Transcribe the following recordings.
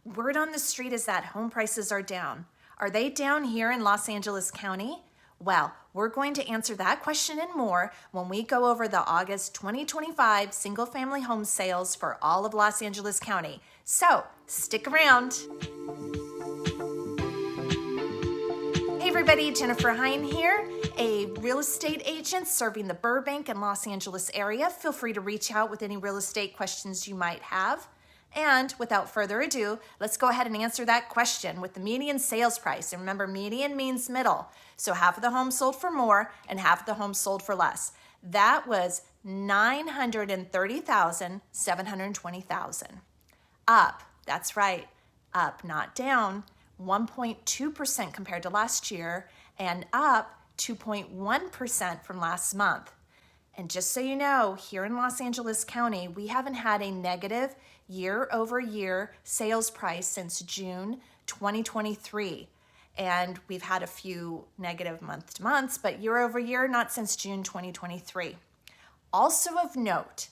Word on the street is that home prices are down. Are they down here in Los Angeles County? Well, we're going to answer that question and more when we go over the August 2025 single-family home sales for all of Los Angeles County. So, stick around. Hey everybody, Jennifer Hine here, a real estate agent serving the Burbank and Los Angeles area. Feel free to reach out with any real estate questions you might have. And without further ado, let's go ahead and answer that question with the median sales price. And remember, median means middle. So half of the homes sold for more and half of the homes sold for less. That was $930,720. Up, that's right, up, not down, 1.2% compared to last year, and up 2.1% from last month. And just so you know, here in Los Angeles County, we haven't had a negative year-over-year sales price since June 2023. And we've had a few negative month-to-months, but year-over-year, not since June 2023. Also of note,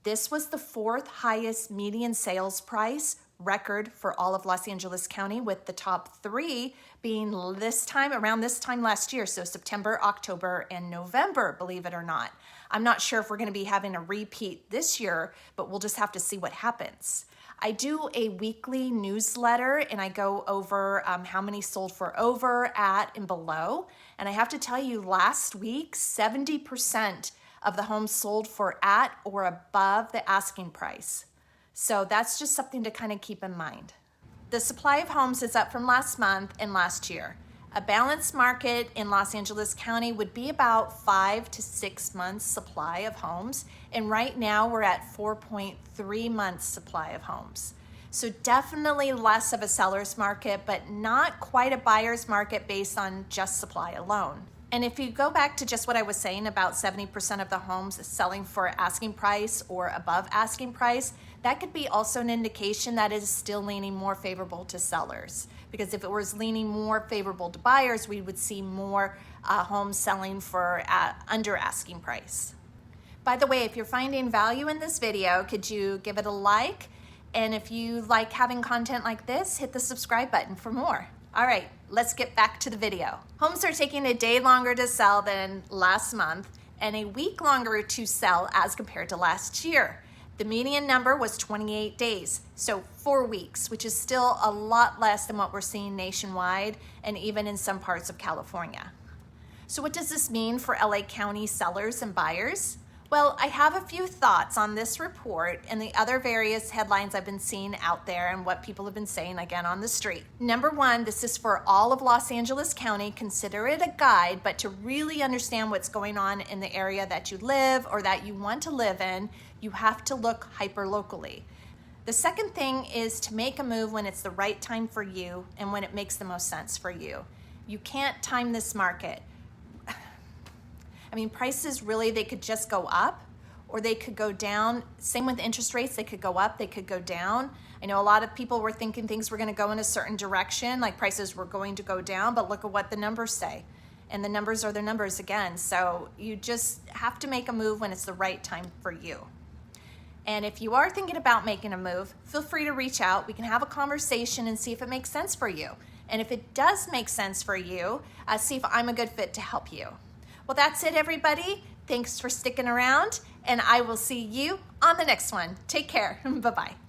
this was the fourth highest median sales price record for all of Los Angeles County, with the top three being around this time last year, so September, October, and November, believe it or not. I'm not sure if we're going to be having a repeat this year, but we'll just have to see what happens. I do a weekly newsletter and I go over how many sold for over, at, and below. And I have to tell you, last week, 70% of the homes sold for at or above the asking price. So that's just something to kind of keep in mind. The supply of homes is up from last month and last year. A balanced market in Los Angeles County would be about 5 to 6 months supply of homes. And right now we're at 4.3 months supply of homes. So definitely less of a seller's market, but not quite a buyer's market based on just supply alone. And if you go back to just what I was saying about 70% of the homes selling for asking price or above asking price, that could be also an indication that it is still leaning more favorable to sellers. Because if it was leaning more favorable to buyers, we would see more homes selling for under asking price. By the way, if you're finding value in this video, could you give it a like? And if you like having content like this, hit the subscribe button for more. All right, let's get back to the video. Homes are taking a day longer to sell than last month and a week longer to sell as compared to last year. The median number was 28 days, so 4 weeks, which is still a lot less than what we're seeing nationwide and even in some parts of California. So what does this mean for LA County sellers and buyers? Well, I have a few thoughts on this report and the other various headlines I've been seeing out there and what people have been saying again on the street. Number one, this is for all of Los Angeles County. Consider it a guide, but to really understand what's going on in the area that you live or that you want to live in, you have to look hyper-locally. The second thing is to make a move when it's the right time for you and when it makes the most sense for you. You can't time this market. I mean, prices really, they could just go up or they could go down. Same with interest rates, they could go up, they could go down. I know a lot of people were thinking things were going to go in a certain direction, like prices were going to go down, but look at what the numbers say. And the numbers are the numbers again. So you just have to make a move when it's the right time for you. And if you are thinking about making a move, feel free to reach out. We can have a conversation and see if it makes sense for you. And if it does make sense for you, see if I'm a good fit to help you. Well, that's it, everybody. Thanks for sticking around, and I will see you on the next one. Take care. Bye-bye.